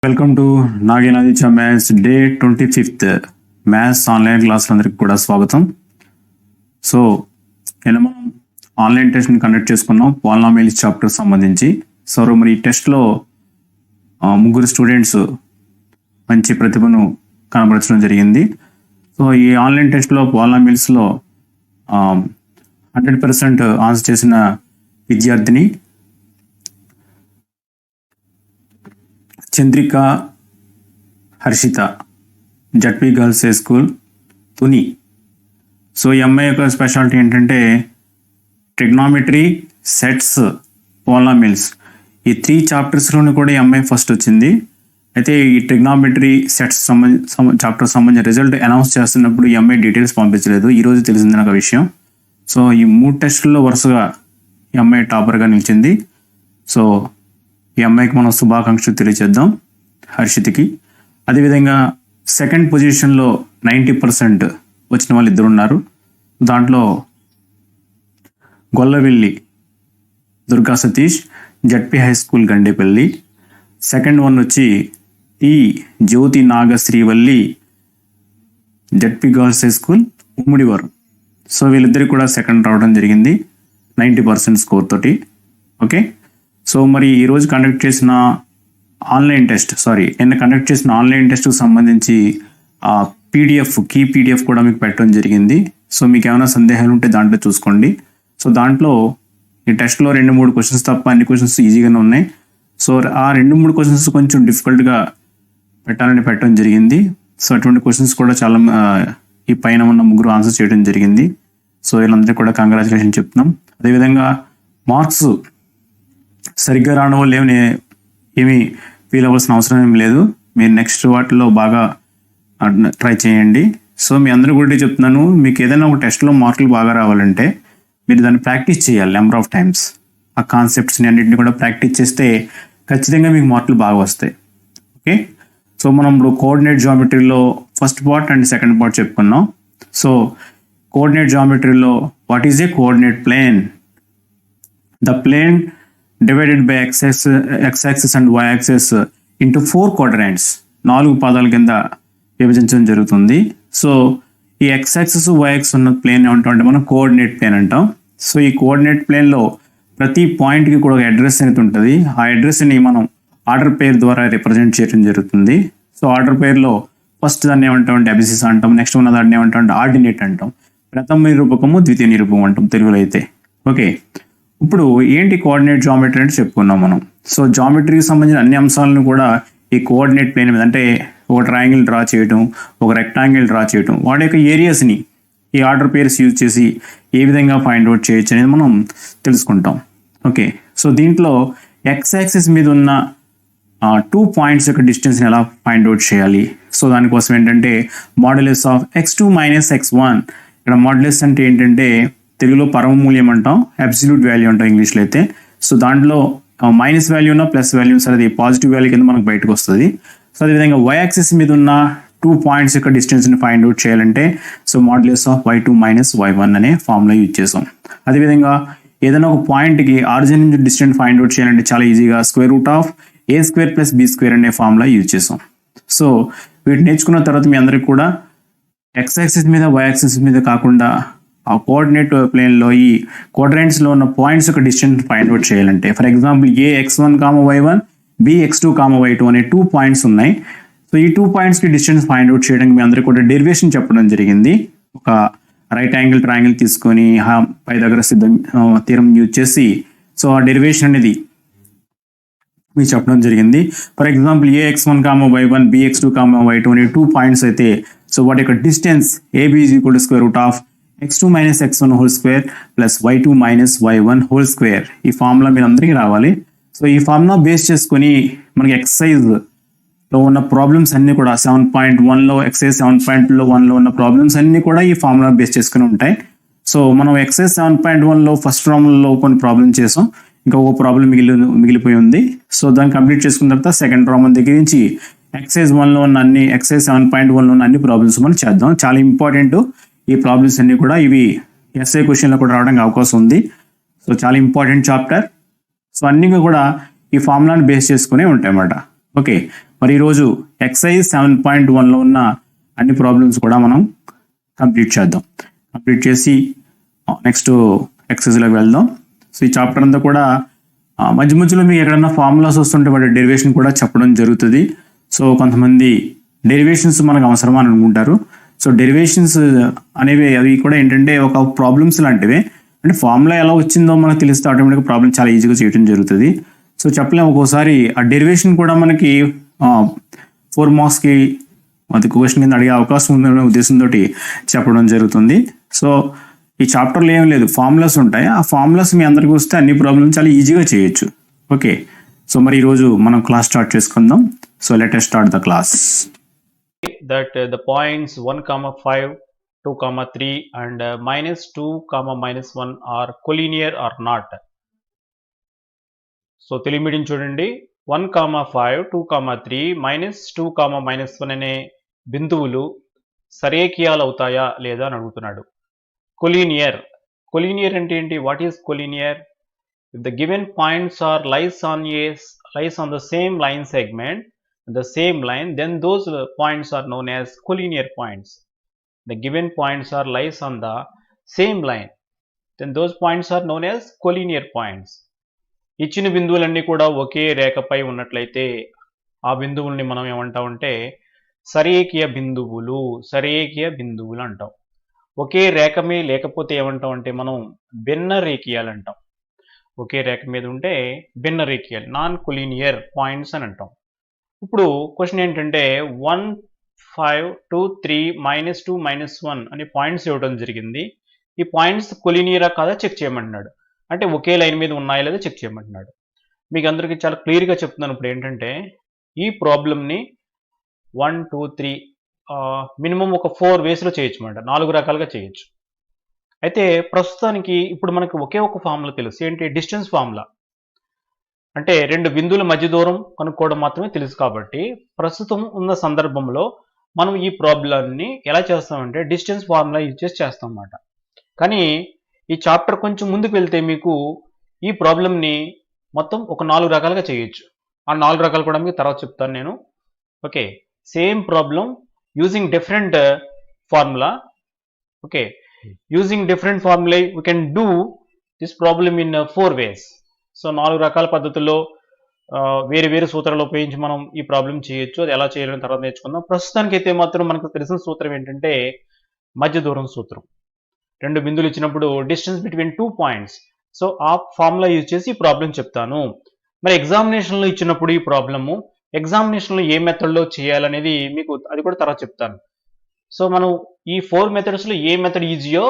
Welcome to Nagenaditya maths day 25th maths online క్లాసులందరికీ కూడా స్వాగతం. సో నేను మనం ఆన్లైన్ టెస్ట్ని కండక్ట్ చేసుకున్నాం పాలినామియల్స్ చాప్టర్ సంబంధించి. సో మరి ఈ టెస్ట్లో ముగ్గురు స్టూడెంట్స్ మంచి ప్రతిభను కనబరచడం జరిగింది. సో ఈ ఆన్లైన్ టెస్ట్లో పాలినామియల్స్లో 100% ఆన్సర్ చేసిన విద్యార్థిని Chandrika Harshitha, ZP girls high school Tuni. So ఈ అమ్మాయి యొక్క స్పెషాలిటీ ఏంటంటే ట్రిగ్నామెట్రీ, సెట్స్, పాలినామియల్స్ ఈ 3 చాప్టర్స్లోనూ కూడా ఈ అమ్మాయి ఫస్ట్ వచ్చింది. అయితే ఈ ట్రిగ్నామెట్రీ సెట్స్ చాప్టర్ సంబంధించిన రిజల్ట్ అనౌన్స్ చేస్తున్నప్పుడు ఈ అమ్మాయి డీటెయిల్స్ పంపించలేదు. ఈరోజు తెలిసింది నాకు విషయం. సో ఈ 3 టెస్టుల్లో వరుసగా ఈ అమ్మాయి టాపర్గా నిలిచింది. సో ఈ అమ్మాయికి మనం శుభాకాంక్షలు తెలియజేద్దాం హర్షితకి. అదేవిధంగా సెకండ్ పొజిషన్లో 90% వచ్చిన వాళ్ళు 2 ఉన్నారు. దాంట్లో Gollavelli Durga Satish, ZP high school Gandepalli. Second one వచ్చి T Jyothi Naga Srivalli, ZP girls high school ఉమ్మడివారు. సో వీళ్ళిద్దరికి కూడా సెకండ్ రావడం జరిగింది 90% స్కోర్ తోటి. ఓకే, సో మరి ఈరోజు కండక్ట్ చేసిన ఆన్లైన్ టెస్ట్కు సంబంధించి కీ పీడిఎఫ్ కూడా మీకు పెట్టడం జరిగింది. సో మీకు ఏమైనా సందేహాలు ఉంటే దాంట్లో చూసుకోండి. సో దాంట్లో ఈ టెస్ట్లో 2-3 క్వశ్చన్స్ తప్ప అన్ని క్వశ్చన్స్ ఈజీగానే ఉన్నాయి. సో ఆ 2-3 క్వశ్చన్స్ కొంచెం డిఫికల్ట్గా పెట్టడం జరిగింది. సో అటువంటి క్వశ్చన్స్ కూడా చాలా ఈ పైన ఉన్న ముగ్గురు ఆన్సర్ చేయడం జరిగింది. సో వీళ్ళందరికీ కూడా కంగ్రాచులేషన్ చెప్తున్నాం. అదేవిధంగా మార్క్స్ సరిగ్గా రావడం వల్ల ఏమీ ఫీల్ అవ్వాల్సిన అవసరం ఏం లేదు. మీరు నెక్స్ట్ వాటిలో బాగా ట్రై చేయండి. సో మీ అందరూ కూడా చెప్తున్నాను, మీకు ఏదైనా ఒక టెస్ట్లో మార్కులు బాగా రావాలంటే మీరు దాన్ని ప్రాక్టీస్ చేయాలి నెంబర్ ఆఫ్ టైమ్స్. ఆ కాన్సెప్ట్స్ని అన్నింటినీ కూడా ప్రాక్టీస్ చేస్తే ఖచ్చితంగా మీకు మార్కులు బాగా వస్తాయి. ఓకే, సో మనం ఇప్పుడు కోఆర్డినేట్ జామెట్రీలో first part and second part చెప్పుకున్నాం. సో కోఆర్డినేట్ జామెట్రీలో what is a coordinate plane? The plane divided by x-axis and y-axis into 4 quadrants, 4 పాదాల కింద విభజించడం జరుగుతుంది. సో ఈ x-axis y-axis ఉన్న ప్లేన్ ఏమంటాం మనం కోఆర్డినేట్ ప్లేన్ అంటాం. సో ఈ కోఆర్డినేట్ ప్లేన్లో ప్రతి పాయింట్కి కూడా ఒక అడ్రస్ అనేది ఉంటుంది. ఆ అడ్రస్ని మనం ఆర్డర్ పేర్ ద్వారా రిప్రజెంట్ చేయడం జరుగుతుంది. సో ఆర్డర్ పేర్లో ఫస్ట్ దాన్ని ఏమంటామంటే అబిసిస్ అంటాం, నెక్స్ట్ ఉన్న దాన్ని ఏమంటామంటే ఆర్డినేట్ అంటాం, ప్రథమ నిరూపకము, ద్వితీయ నిరూపకం అంటాం తెలుగులో అయితే. ఓకే, ఇప్పుడు ఏంటి కోఆర్డినేట్ జామెట్రీ అంటే చెప్పుకున్నాం మనం. సో జామెట్రీకి సంబంధించిన అన్ని అంశాలను కూడా ఈ కోఆర్డినేట్ ప్లేన్ మీద, అంటే ఒక ట్రయాంగిల్ డ్రా చేయడం, ఒక రెక్టాంగిల్ డ్రా చేయడం, వాటి యొక్క ఏరియాస్ని ఈ ఆర్డర్ పేర్స్ యూజ్ చేసి ఏ విధంగా ఫైండ్ అవుట్ చేయొచ్చు అనేది మనం తెలుసుకుంటాం. ఓకే, సో దీంట్లో ఎక్స్ యాక్సిస్ మీద ఉన్న 2 పాయింట్స్ యొక్క డిస్టెన్స్ని ఎలా ఫైండ్ అవుట్ చేయాలి? సో దానికోసం ఏంటంటే modulus of x2 minus x1. ఇక్కడ మాడ్యులస్ అంటే ఏంటంటే తెలుగులో పరమమూల్యం అంటాం, అబ్సల్యూట్ వాల్యూ అంటాం ఇంగ్లీష్లో అయితే. సో దాంట్లో మైనస్ వాల్యూ ఉన్న ప్లస్ వాల్యూ సరే అది పాజిటివ్ వాల్యూ కింద మనకు బయటకు వస్తుంది. సో అదేవిధంగా y యాక్సిస్ మీద ఉన్న 2 పాయింట్స్ యొక్క డిస్టెన్స్ని ఫైండ్ అవుట్ చేయాలంటే so modulus of y2 minus y1 అనే ఫార్ములా యూజ్ చేసాం. అదేవిధంగా ఏదైనా ఒక పాయింట్కి ఆరిజిన్ నుంచి డిస్టెన్స్ ఫైండ్ అవుట్ చేయాలంటే చాలా ఈజీగా square root of a² + b² అనే ఫార్ములా యూజ్ చేసాం. సో వీటిని నేర్చుకున్న తర్వాత మీ అందరికి కూడా x యాక్సిస్ మీద y యాక్సిస్ మీద కాకుండా ఆ కోఆర్డినేట్ ప్లేన్లో ఈ క్వాడ్రాంట్స్లో ఉన్న పాయింట్స్ యొక్క డిస్టెన్స్ ఫైండ్ అవుట్ చేయాలంటే for example ax1, y1, bx2, y2 అనే 2 పాయింట్స్ ఉన్నాయి. సో ఈ 2 పాయింట్స్కి డిస్టెన్స్ ఫైండ్ అవుట్ చేయడానికి మీ అందరికీ కూడా డెరివేషన్ చెప్పడం జరిగింది. ఒక రైట్ యాంగిల్ ట్రయాంగిల్ తీసుకొని పై దగ్గర థీరం యూజ్ చేసి సో ఆ డెరివేషన్ అనేది మీకు చెప్పడం జరిగింది. For example ax1, y1, bx2, y2 అనే 2 పాయింట్స్ అయితే సో వాటి యొక్క distance ab = square root of x2 minus x1 whole square plus y2 minus y1 whole square. ఈ ఫార్ములా మీరు అందరికీ రావాలి. సో ఈ ఫార్ములా బేస్ చేసుకొని మనకి ఎక్సర్సైజ్లో ఉన్న ప్రాబ్లమ్స్ అన్నీ కూడా 7.1లో ఎక్సర్సైజ్ 7.1లో ఉన్న ప్రాబ్లమ్స్ అన్నీ కూడా ఈ ఫార్ములా బేస్ చేసుకుని ఉంటాయి. సో మనం ఎక్సర్సైజ్ 7.1లో ఫస్ట్ ప్రాబ్లంలో కొన్ని ప్రాబ్లమ్ చేసాం, ఇంకా ఒక ప్రాబ్లం మిగిలిపోయి ఉంది. సో దాన్ని కంప్లీట్ చేసుకున్న తర్వాత సెకండ్ ప్రాబ్లం దగ్గర నుంచి ఎక్సర్సైజ్ 1లో ఉన్న ఎక్సర్సైజ్ 7.1లో ఉన్న అన్ని ప్రాబ్లమ్స్ మనం చేద్దాం. చాలా ఇంపార్టెంట్ ఈ ప్రాబ్లమ్స్ అన్ని కూడా, ఇవి ఎస్ఏ క్వశ్చన్లో కూడా రావడానికి అవకాశం ఉంది. సో చాలా ఇంపార్టెంట్ చాప్టర్. సో అన్నీ కూడా ఈ ఫార్ములాని బేస్ చేసుకునే ఉంటాయి అన్నమాట. ఓకే, మరి ఈరోజు ఎక్సైజ్ 7.1లో ఉన్న అన్ని ప్రాబ్లమ్స్ కూడా మనం కంప్లీట్ చేద్దాం. కంప్లీట్ చేసి నెక్స్ట్ ఎక్సైజ్లోకి వెళ్దాం. సో ఈ చాప్టర్ అంతా కూడా మధ్య మధ్యలో మీకు ఎక్కడన్నా ఫార్ములాస్ వస్తుంటే వాటి డెరివేషన్ కూడా చెప్పడం జరుగుతుంది. సో కొంతమంది డెరివేషన్స్ మనకు అవసరమా అని అనుకుంటారు. సో డెరివేషన్స్ అనేవి అవి కూడా ఏంటంటే ఒక ప్రాబ్లమ్స్ లాంటివి. అంటే ఫార్ములా ఎలా వచ్చిందో మనకు తెలిస్తే ఆటోమేటిక్గా ప్రాబ్లం చాలా ఈజీగా చేయడం జరుగుతుంది. సో చెప్పలేము, ఒక్కోసారి ఆ డెరివేషన్ కూడా మనకి 4 మార్క్స్కి అది క్వశ్చన్ కింద అడిగే అవకాశం ఉందనే ఉద్దేశంతో చెప్పడం జరుగుతుంది. సో ఈ చాప్టర్లో ఏం లేదు, ఫార్ములాస్ ఉంటాయి. ఆ ఫార్ములాస్ మీ అందరికి వస్తే అన్ని ప్రాబ్లమ్స్ చాలా ఈజీగా చేయొచ్చు. ఓకే, సో మరి ఈరోజు మనం క్లాస్ స్టార్ట్ చేసుకుందాం. So let us start the class. That the points 1, 5, 2, 3 and -2, -1 are collinear or not. So Telugu medium చూడండి. 1, 5, 2, 3, -2, -1 అనే బిందువులు సరేఖీయాలు అవుతాయా లేదా అని అడుగుతున్నాడు. కొలీనియర్ అంటే ఏంటి? What is collinear? If the given points are lies on the same line segment, the same line, then those points are known as collinear points. The given points are lies on the same line, then those points are known as collinear points. ఇచ్చిన బిందువులన్నీ కూడా ఒకే రేఖపై ఉన్నట్లయితే ఆ బిందువుల్ని మనం ఏమంటామంటే సరేఖీయ బిందువులు అంటాం. ఒకే రేఖమే లేకపోతే ఏమంటామంటే మనం భిన్న రేఖీయాలు అంటాం. ఒకే రేఖ మీద ఉంటే భిన్న రేఖీయాలు, నాన్ కొలీనియర్ పాయింట్స్ అని అంటాం. ఇప్పుడు క్వశ్చన్ ఏంటంటే 1, 5, 2, 3, -2, -1 అనే పాయింట్స్ ఇవ్వడం జరిగింది. ఈ పాయింట్స్ కొలీనియరా కాదా చెక్ చేయమంటున్నాడు. అంటే ఒకే లైన్ మీద ఉన్నాయా లేదా చెక్ చేయమంటున్నాడు. మీకు అందరికీ చాలా క్లియర్గా చెప్తున్నాను. ఇప్పుడు ఏంటంటే ఈ ప్రాబ్లమ్ని 1, 2, 3 మినిమం ఒక 4 వేస్లో చేయొచ్చు అన్నమాట. 4 రకాలుగా చేయొచ్చు. అయితే ప్రస్తుతానికి ఇప్పుడు మనకి ఒకే ఒక ఫార్ములా తెలుసు. ఏంటి? Distance formula. అంటే 2 బిందువుల మధ్య దూరం కనుక్కోవడం మాత్రమే తెలుసు. కాబట్టి ప్రస్తుతం ఉన్న సందర్భంలో మనం ఈ ప్రాబ్లమ్ని ఎలా చేస్తామంటే డిస్టెన్స్ ఫార్ములా యూజ్ చేసి చేస్తాం అన్నమాట. కానీ ఈ చాప్టర్ కొంచెం ముందుకు వెళ్తే మీకు ఈ ప్రాబ్లమ్ని మొత్తం ఒక 4 రకాలుగా చేయొచ్చు. ఆ 4 రకాలు కూడా మీకు తర్వాత చెప్తాను నేను. Okay, same problem using different formula. Okay, using different formula we can do this problem in 4 ways. So 4 రకాల పద్ధతుల్లో వేరు సూత్రాలు ఉపయోగించి మనం ఈ ప్రాబ్లం చేయొచ్చు. అది ఎలా చేయాలని తర్వాత నేర్చుకుందాం. ప్రస్తుతానికి అయితే మాత్రం మనకు తెలిసిన సూత్రం ఏంటంటే మధ్య దూరం సూత్రం. 2 బిందువులు ఇచ్చినప్పుడు డిస్టెన్స్ బిట్వీన్ 2 పాయింట్స్. సో ఆ ఫార్ములా యూజ్ చేసి ఈ ప్రాబ్లం చెప్తాను. మరి ఎగ్జామినేషన్లో ఇచ్చినప్పుడు ఈ ప్రాబ్లము ఎగ్జామినేషన్లో ఏ మెథడ్లో చేయాలనేది మీకు అది కూడా తర్వాత చెప్తాను. సో మనం ఈ 4 మెథడ్స్లో ఏ మెథడ్ ఈజీయో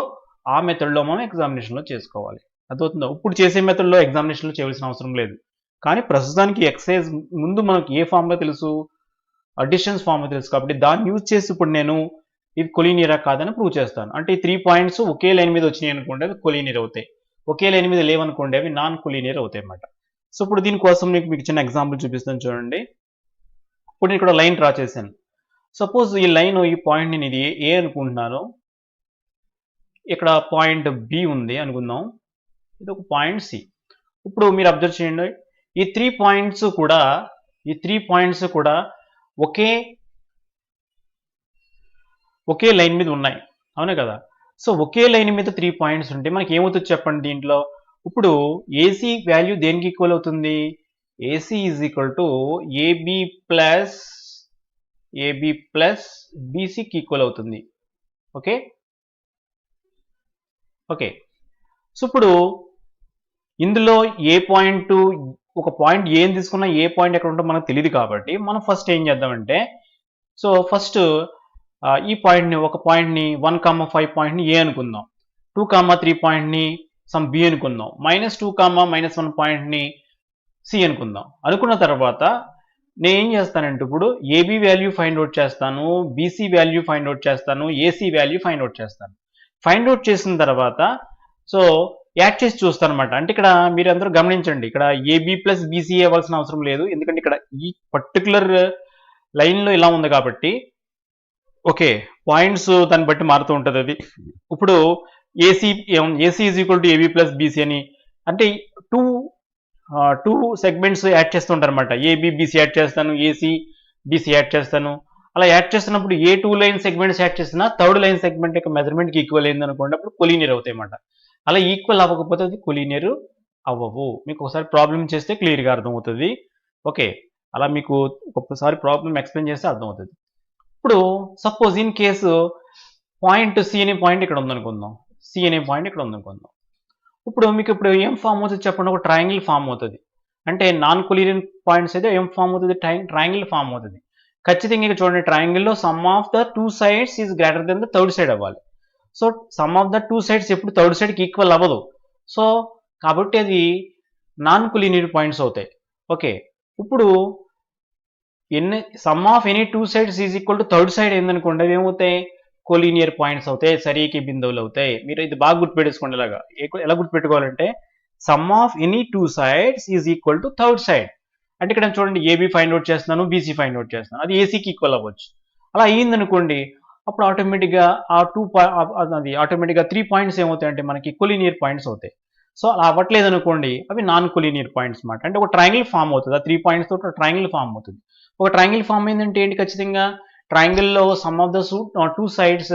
ఆ మెథడ్లో మనం ఎగ్జామినేషన్లో చేసుకోవాలి. అర్థమవుతుందా? ఇప్పుడు చేసే మెథడ్లో ఎగ్జామినేషన్లో చేయవలసిన అవసరం లేదు. కానీ ప్రస్తుతానికి ఎక్సైజ్ ముందు మనకి ఏ ఫార్ములా తెలుసు? డిస్టెన్స్ ఫార్ములా తెలుసు. కాబట్టి దాన్ని యూజ్ చేసి ఇప్పుడు నేను ఇది కొలీనియరా కాదని ప్రూవ్ చేస్తాను. అంటే ఈ 3 పాయింట్స్ ఒకే లైన్ మీద వచ్చినాయి అనుకోండి, అవి కొలీనియర్ అవుతాయి. ఒకే లైన్ మీద లేవనుకోండి, అవి నాన్ కొలీనియర్ అవుతాయి అన్నమాట. సో ఇప్పుడు దీనికోసం మీకు చిన్న ఎగ్జాంపుల్ చూపిస్తాను చూడండి. ఇప్పుడు నేను ఇక్కడ లైన్ డ్రా చేశాను. సపోజ్ ఈ లైన్ ఈ పాయింట్ నేను ఇది ఏ అనుకుంటున్నాను, ఇక్కడ పాయింట్ బి ఉంది అనుకుందాం, ఇది ఒక పాయింట్ సి. ఇప్పుడు మీరు అబ్జర్వ్ చేయండి, ఈ 3 పాయింట్స్ కూడా ఒకే లైన్ మీద ఉన్నాయి, అవునే కదా? సో ఒకే లైన్ మీద 3 పాయింట్స్ ఉంటే మనకి ఏమవుతుంది చెప్పండి దీంట్లో. ఇప్పుడు ఏసీ వాల్యూ దేనికి ఈక్వల్ అవుతుంది? AC is equal to AB plus బీసీకి ఈక్వల్ అవుతుంది. ఓకే, సో ఇప్పుడు ఇందులో ఏ పాయింట్, ఒక పాయింట్ ఏం తీసుకున్నా ఏ పాయింట్ ఎక్కడ ఉంటుందో మనకు తెలియదు. కాబట్టి మనం ఫస్ట్ ఏం చేద్దామంటే, సో ఫస్ట్ ఈ పాయింట్ని, ఒక పాయింట్ని 1, 5 పాయింట్ని ఏ అనుకుందాం, 2, 3 పాయింట్ని సమ్ బి అనుకుందాం, -2, -1 పాయింట్ని సి అనుకుందాం. అనుకున్న తర్వాత నేను ఏం చేస్తానంటే ఇప్పుడు ఏబి వాల్యూ ఫైండ్ అవుట్ చేస్తాను, బీసీ వాల్యూ ఫైండ్ అవుట్ చేస్తాను, ఏసీ వాల్యూ ఫైండ్ అవుట్ చేస్తాను. ఫైండ్ అవుట్ చేసిన తర్వాత సో యాడ్ చేసి చూస్తాను అనమాట. అంటే ఇక్కడ మీరు అందరూ గమనించండి, ఇక్కడ ఏబి ప్లస్ బీసీ అవ్వాల్సిన అవసరం లేదు. ఎందుకంటే ఇక్కడ ఈ పర్టికులర్ లైన్లో ఇలా ఉంది కాబట్టి ఓకే, పాయింట్స్ దాన్ని బట్టి మారుతూ ఉంటుంది. అది ఇప్పుడు AC is equal to AB plus BC అని అంటే టూ సెగ్మెంట్స్ యాడ్ చేస్తుంటారు అనమాట. ఏబి బీసీ యాడ్ చేస్తాను, ఏసీ బీసీ యాడ్ చేస్తాను. అలా యాడ్ చేస్తున్నప్పుడు ఏ 2 లైన్ సెగ్మెంట్స్ యాడ్ చేసినా థర్డ్ లైన్ సెగ్మెంట్ యొక్క మెజర్మెంట్కి ఈక్వల్ అయింది అనుకోండి, అప్పుడు కొలీనియర్ అవుతాయి అన్నమాట. అలా ఈక్వల్ అవ్వకపోతే అది కొలీనియర్ అవ్వవు. మీకు ఒకసారి ప్రాబ్లం చేస్తే క్లియర్గా అర్థమవుతుంది. ఓకే, అలా మీకు ఒక్కసారి ప్రాబ్లం ఎక్స్ప్లెయిన్ చేస్తే అర్థమవుతుంది. ఇప్పుడు suppose in case point C అనే పాయింట్ ఇక్కడ ఉందనుకుందాం, సి అనే పాయింట్ ఇక్కడ ఉందనుకుందాం. ఇప్పుడు మీకు ఇప్పుడు ఏం ఫామ్ అవుతుంది చెప్పండి, ఒక ట్రయాంగిల్ ఫామ్ అవుతుంది. అంటే నాన్ కొలీనియర్ పాయింట్స్ అయితే ఏం ఫామ్ అవుతుంది, ట్రయాంగిల్ ఫామ్ అవుతుంది. ఖచ్చితంగా ఇక్కడ చూడండి, ట్రయాంగిల్లో sum of the 2 sides is greater then the third side అవ్వాలి. So sum of the 2 sides ఎప్పుడు థర్డ్ సైడ్కి ఈక్వల్ అవ్వదు. సో కాబట్టి అది నాన్ కొలీనియర్ పాయింట్స్ అవుతాయి. ఓకే, ఇప్పుడు sum of any 2 sides is equal to third side ఏందనుకోండి, అవి ఏమవుతాయి, కొలీనియర్ పాయింట్స్ అవుతాయి, సరికి బిందువులు అవుతాయి. మీరు ఇది బాగా గుర్తుపెట్టేసుకోండి. ఇలాగా ఎలా గుర్తుపెట్టుకోవాలంటే sum of any 2 sides is equal to third side. అంటే ఇక్కడ చూడండి, ఏబీ ఫైండ్ అవుట్ చేస్తున్నాను, బీసీ ఫైండ్ అవుట్ చేస్తున్నాను, అది ఏసీకి ఈక్వల్ అవ్వచ్చు. అలా అయ్యిందనుకోండి, అప్పుడు ఆటోమేటిక్గా అది ఆటోమేటిక్గా 3 పాయింట్స్ ఏమవుతాయంటే మనకి కొలీనియర్ పాయింట్స్ అవుతాయి. సో అలా అవ్వట్లేదు అనుకోండి, అవి నాన్ కొలీనియర్ పాయింట్స్ అన్నమాట. అంటే ఒక ట్రయాంగిల్ ఫామ్ అవుతుంది, ఆ 3 పాయింట్స్ తోటి ట్రయాంగిల్ ఫామ్ అవుతుంది. ఒక ట్రయాంగిల్ ఫామ్ అయిందంటే ఏంటి, ఖచ్చితంగా ట్రయాంగిల్లో sum of the 2 sides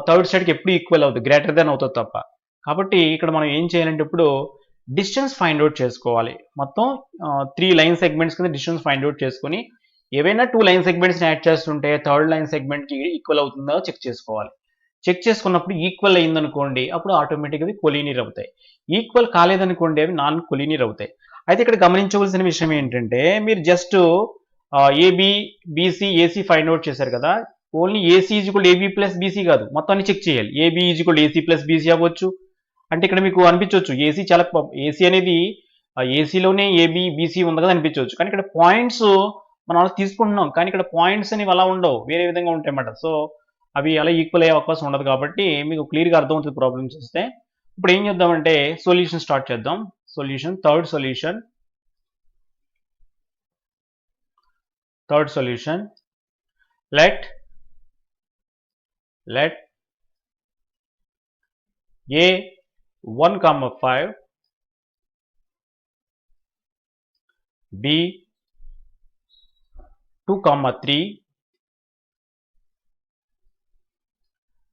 third సైడ్కి ఎప్పుడు ఈక్వల్ అవుతుంది, గ్రేటర్ దెన్ అవుతుంది తప్ప. కాబట్టి ఇక్కడ మనం ఏం చేయాలంటే ఇప్పుడు డిస్టెన్స్ ఫైండ్ అవుట్ చేసుకోవాలి. మొత్తం 3 లైన్ సెగ్మెంట్స్ కింద డిస్టెన్స్ ఫైండ్ అవుట్ చేసుకుని ఏవైనా 2 లైన్ సెగ్మెంట్స్ని యాడ్ చేస్తుంటే థర్డ్ లైన్ సెగ్మెంట్కి ఈక్వల్ అవుతుందో చెక్ చేసుకోవాలి. చెక్ చేసుకున్నప్పుడు ఈక్వల్ అయిందనుకోండి, అప్పుడు ఆటోమేటిక్గా అవి కొలీనియర్ అవుతాయి. ఈక్వల్ కాలేదనుకోండి, అవి నాన్ కొలీనియర్ అవుతాయి. అయితే ఇక్కడ గమనించవలసిన విషయం ఏంటంటే, మీరు just AB BC AC find out చేశారు కదా, only AC is equal AB plus BC కాదు, మొత్తాన్ని చెక్ చేయాలి. AB is equal AC plus BC అవ్వచ్చు. అంటే ఇక్కడ మీకు అనిపించవచ్చు ఏసీ చాలా ఏసీ అనేది ఏసీలోనే ఏబి బీసీ ఉంది కదా అనిపించవచ్చు, కానీ ఇక్కడ పాయింట్స్ మనం అలా తీసుకుంటున్నాం, కానీ ఇక్కడ పాయింట్స్ అనేవి అలా ఉండవు, వేరే విధంగా ఉంటాయి అన్నమాట. సో అవి అలా ఈక్వల్ అయ్యే అవకాశం ఉండదు. కాబట్టి మీకు క్లియర్గా అర్థమవుతుంది ప్రాబ్లమ్ చేస్తే. ఇప్పుడు ఏం చేద్దామంటే సొల్యూషన్ స్టార్ట్ చేద్దాం. Solution, third solution, let a 1,5 b 2,3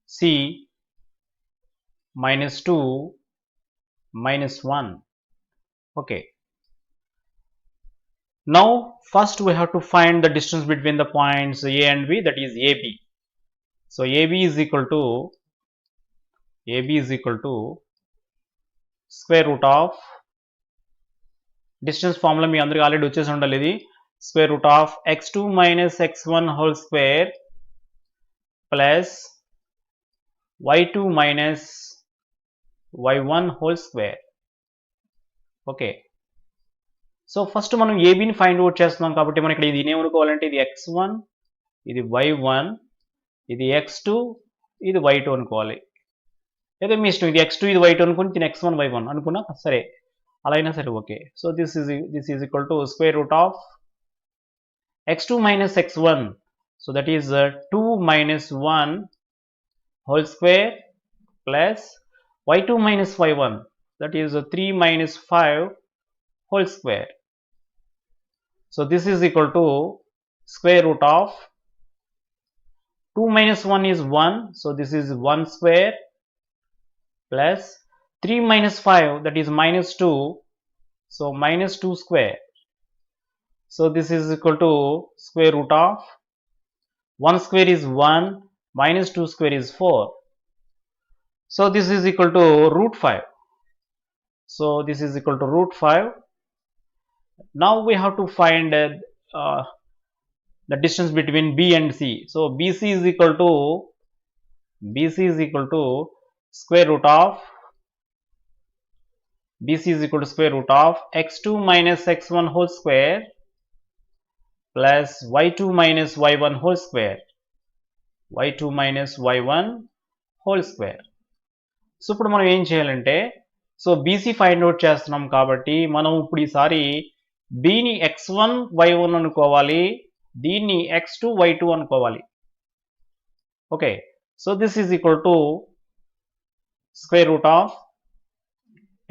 c -2 -1. okay, now first we have to find the distance between the points a and b, that is ab. So ab is equal to square root of distance formula మీ అందరికి already వచ్చేసి ఉండాలి. ఇది square root of x2 minus x1 whole square plus y2 minus y1 whole square. Okay, so first మనం ఏబీని find out చేస్తున్నాం కాబట్టి మనం ఇక్కడ ఇది ఏమనుకోవాలంటే ఇది x1, ఇది y1, ఇది x2, ఇది y2 అనుకోవాలి. లేదా మీ ఇష్టం, ఇది x2 ఇది y2 అనుకుని దీని x1 y1 అనుకున్నా సరే, అలా అయినా సరే okay. So this is equal to square root of x2 minus x1, so that is 2 minus 1 whole square plus y2 minus y1, that is 3 minus 5 whole square. So this is equal to square root of 2 minus 1 is 1, so this is 1 square plus 3 minus 5, that is minus 2, so minus 2 square. So this is equal to square root of 1 square is 1 minus 2 square is 4. So this is equal to root 5. So this is equal to root 5. Now we have to find the distance between B and C. So BC is equal to square root of x2 minus x1 whole square plus y2 minus y1 whole square, so ఇప్పుడు మనం ఏం చేయాలంటే, so BC find out చేస్తున్నాం కాబట్టి మనం ఇప్పుడు ఈసారి బీని x1 y1 అనుకోవాలి, దీన్ని x2 y2 అనుకోవాలి. Okay, so this is equal to square root of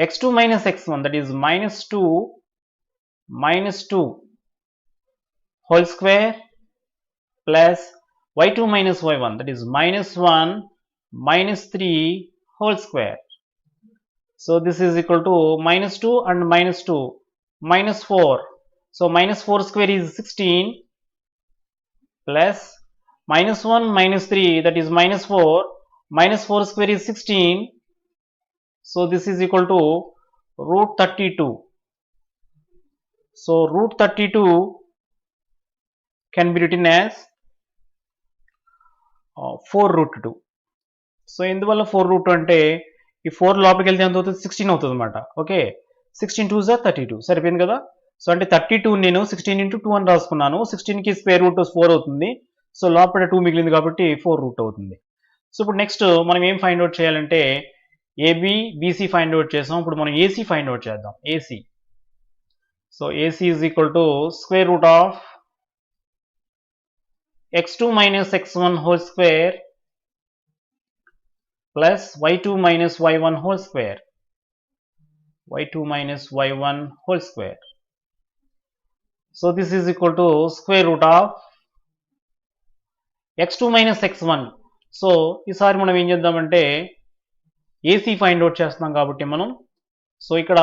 x2 minus x1, that is minus 2 whole square plus y2 minus y1, that is minus 1 minus 3 whole square. So this is equal to minus 2 and minus 2, minus 4. So minus 4 square is 16 plus minus 1 minus 3, that is minus 4. Minus 4 square is 16. So this is equal to root 32. So root 32 can be written as 4 root 2. So ఎందువల్ల 4 route అంటే ఈ 4 లోపలికి వెళ్తే ఎంత అవుతుంది 16 అవుతుంది అనమాట. Okay, 16 2 జా 32 సరిపోయింది కదా. సో అంటే 32 నేను 16 ఇంటూ 2 అని రాసుకున్నాను. 16కి స్క్వేర్ రూట్ 4 అవుతుంది. సో లోపల 2 మిగిలింది కాబట్టి 4 రూట్ అవుతుంది. సో ఇప్పుడు నెక్స్ట్ మనం ఏం ఫైండ్ అవుట్ చేయాలంటే ఏబి బీసీ ఫైండ్ అవుట్ చేసాం. ఇప్పుడు మనం ఏసీ ఫైండ్ అవుట్ చేద్దాం. AC, so AC is equal to square root of x2 minus x1 whole square plus y2 minus y1 whole square, y2 minus y1 whole square. So this is equal to square root of x2 minus x1. So ఈసారి మనం ఏం చేద్దామంటే AC find out చేస్తున్నాం కాబట్టి మనం, so ఇక్కడ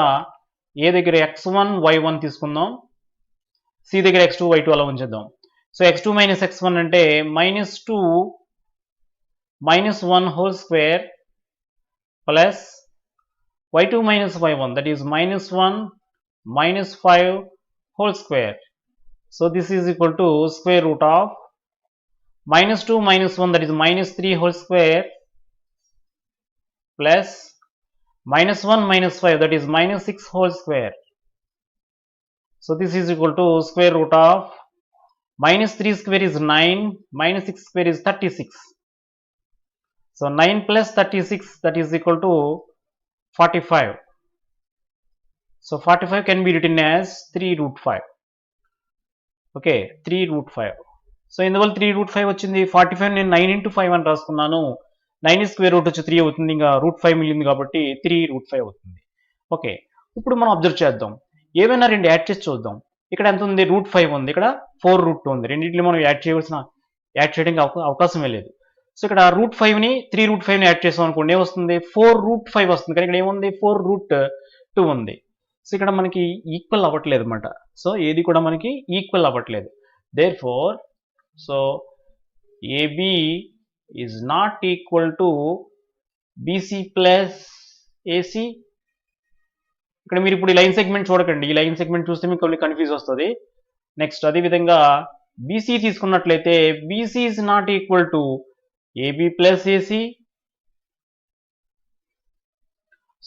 ఏ దగ్గర x1 y1 తీసుకుందాం, సి దగ్గర x2 y2 అలా ఉంచేద్దాం. సో x2 minus x1 అంటే minus 2 minus 1 whole square plus y2 minus y1, that is minus 1 minus 5 whole square. So this is equal to square root of minus 2 minus 1, that is minus 3 whole square plus minus 1 minus 5, that is minus 6 whole square. So this is equal to square root of minus 3 square is 9, minus 6 square is 36. So 9 plus 36, that is equal to 45. So 45 can be written as 3 root 5. Okay, 3 root 5. So ఇందువల్ల 3 route 5 వచ్చింది. 45 నేను 9 into 5 అని రాసుకున్నాను. 9 square root వచ్చి 3 అవుతుంది. ఇంకా route 5 మిగిలింది కాబట్టి 3 రూట్ 5 అవుతుంది. ఓకే, ఇప్పుడు మనం అబ్జర్వ్ చేద్దాం. ఏవైనా రెండు యాడ్ చేసి చూద్దాం. ఇక్కడ ఎంత ఉంది, రూట్ 5 ఉంది, ఇక్కడ 4 రూట్ 2 ఉంది. రెండింటిని మనం యాడ్ చేయడానికి అవకాశమే లేదు. సో ఇక్కడ రూట్ 5ని 3 రూట్ 5ని యాడ్ చేసాం అనుకోండి, ఏమొస్తుంది 4 రూట్ 5 వస్తుంది. కానీ ఇక్కడ ఏముంది 4 రూట్ 2 ఉంది. సో ఇక్కడ మనకి ఈక్వల్ అవ్వట్లేదు అనమాట. సో ఏది కూడా మనకి ఈక్వల్ అవ్వట్లేదు. Therefore so AB is not equal to BC plus AC. ఇక్కడ మీరు ఇప్పుడు ఈ లైన్ సెగ్మెంట్ చూడకండి. ఈ లైన్ సెగ్మెంట్ చూస్తే మీకు కొన్ని కన్ఫ్యూజ్ వస్తుంది. నెక్స్ట్ అదేవిధంగా బీసీ తీసుకున్నట్లయితే BC is not equal to AB plus AC.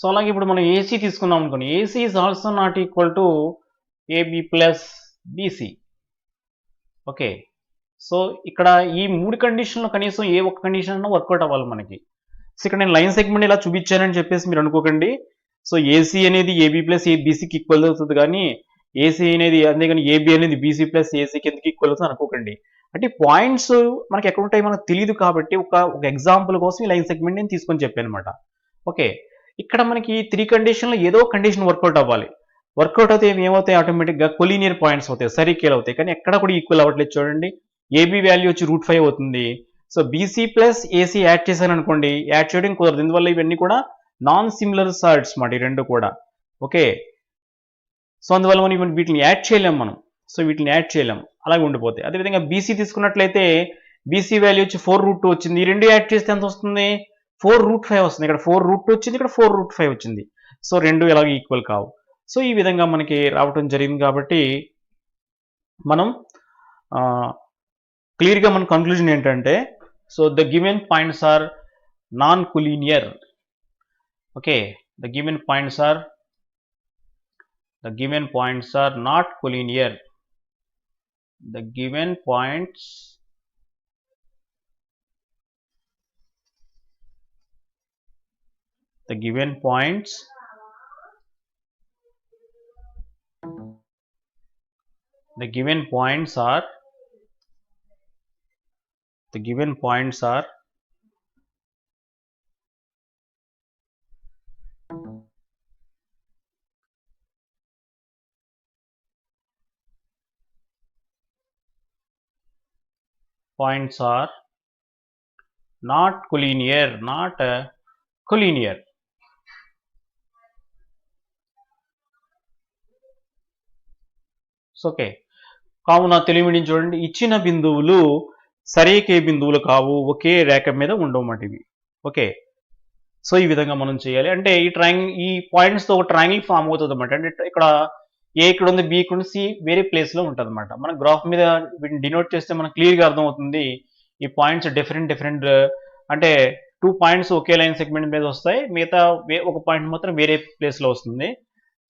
So అలాగే ఇప్పుడు మనం ఏసీ తీసుకున్నాం అనుకోండి, AC is also not equal to AB plus BC. Okay, so ఇక్కడ ఈ 3 కండిషన్లో కనీసం ఏ ఒక్క కండిషన్ అన్నా వర్కౌట్ అవ్వాలి మనకి. సో ఇక్కడ నేను లైన్ సెగ్మెంట్ ఇలా చూపించానని చెప్పేసి మీరు అనుకోకండి. సో ఏసీ అనేది ఏబీ ప్లస్ బీసీకి ఈక్వల్ అవుతుంది, కానీ ఏసీ అనేది అంతేగాని ఏబీ అనేది బీసీ ప్లస్ ఏసీకి ఎందుకు ఈక్వల్ అవుతుంది అనుకోకండి. అంటే పాయింట్స్ మనకి ఎక్కడ ఉంటాయి మనకు తెలియదు కాబట్టి ఒక ఎగ్జాంపుల్ కోసం ఈ లైన్ సెగ్మెంట్ నేను తీసుకొని చెప్పాను అనమాట. ఓకే, ఇక్కడ మనకి 3 కండిషన్లో ఏదో కండిషన్ వర్కౌట్ అవ్వాలి. వర్కౌట్ అయితే ఏమవుతాయి, ఆటోమేటిక్గా కొలీనియర్ పాయింట్స్ అవుతాయి, సరికేల్ అవుతాయి. కానీ ఎక్కడ కూడా ఈక్వల్ అవ్వట్లేదు. చూడండి, ఏబీ వాల్యూ వచ్చి రూట్ 5 అవుతుంది. So BC plus AC add చేశాను అనుకోండి, యాడ్ చేయడం కుదరదు. ఇందువల్ల ఇవన్నీ కూడా నాన్ సిమిలర్ సార్ట్స్ మాట, ఈ రెండు కూడా. ఓకే, సో అందువల్ల మనం వీటిని యాడ్ చేయలేం మనం. సో వీటిని యాడ్ చేయలేం, అలాగే ఉండిపోతాయి. అదేవిధంగా బీసీ తీసుకున్నట్లయితే బీసీ వాల్యూ వచ్చి 4 రూట్ 2 వచ్చింది. ఈ రెండు యాడ్ చేస్తే ఎంత వస్తుంది, 4 రూట్ 5 వస్తుంది. ఇక్కడ 4 రూట్ 2 వచ్చింది, ఇక్కడ 4 రూట్ 5 వచ్చింది. సో రెండు ఎలాగ ఈక్వల్ కావు. సో ఈ విధంగా మనకి రావటం జరిగింది కాబట్టి మనం క్లియర్గా మన కంక్లూజన్ ఏంటంటే, so the given points are non collinear. Okay, the given points are not collinear. The given points are points are not collinear, not collinear. Okay, కావున తెలుగు మీడియం చూడండి, ఇచ్చిన బిందువులు సరైకే బిందువులు కావు, ఒకే రేఖ మీద ఉండవన్నమాట ఇవి. ఓకే, సో ఈ విధంగా మనం చేయాలి. అంటే ఈ పాయింట్స్తో ఒక ట్రయాంగిల్ ఫామ్ అవుతుంది అనమాట. అంటే ఇక్కడ ఏ ఇక్కడ ఉంది, బి ఇక్కడ ఉంది, సి వేరే ప్లేస్లో ఉంటుంది అనమాట. మన గ్రాఫ్ మీద వీటిని డినోట్ చేస్తే మనకు క్లియర్గా అర్థమవుతుంది. ఈ పాయింట్స్ డిఫరెంట్ అంటే 2 పాయింట్స్ ఒకే లైన్ సెగ్మెంట్ మీద వస్తాయి, మిగతా ఒక పాయింట్ మాత్రం వేరే ప్లేస్లో వస్తుంది.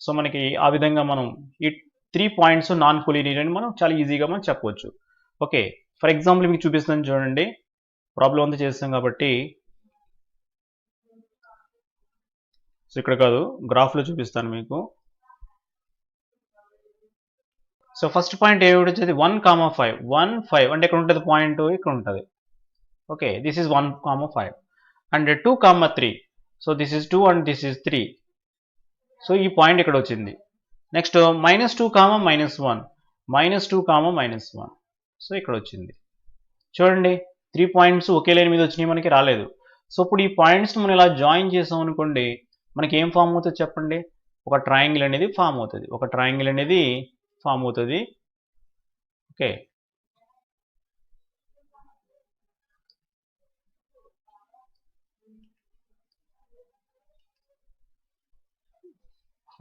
సో మనకి ఆ విధంగా మనం ఈ 3 పాయింట్స్ నాన్ కొలీనియర్ అని మనం చాలా ఈజీగా మనం చెప్పవచ్చు. ఓకే, ఫర్ ఎగ్జాంపుల్ మీకు చూపిస్తాను చూడండి, ప్రాబ్లం అంతా చేస్తాం కాబట్టి. సో ఇక్కడ కాదు, గ్రాఫ్లో చూపిస్తాను మీకు. సో ఫస్ట్ పాయింట్ ఏమిటి వచ్చేది 1,5 1 5 అంటే ఇక్కడ ఉంటుంది పాయింట్, ఇక్కడ ఉంటుంది. Okay, this is 1,5 and 2,3. So this is 2 and this is 3. So ఈ పాయింట్ ఇక్కడ వచ్చింది. నెక్స్ట్ -2, -1 -2, -1. సో ఇక్కడ వచ్చింది చూడండి, 3 పాయింట్స్ ఒకే లైన్ మీద వచ్చినాయి, మనకి రాలేదు. సో ఇప్పుడు ఈ పాయింట్స్ మనం ఇలా జాయిన్ చేసాం అనుకోండి, మనకి ఏం ఫామ్ అవుతుంది చెప్పండి, ఒక ట్రయాంగిల్ అనేది ఫామ్ అవుతుంది, ఒక ట్రయాంగిల్ అనేది ఫామ్ అవుతుంది. ఓకే,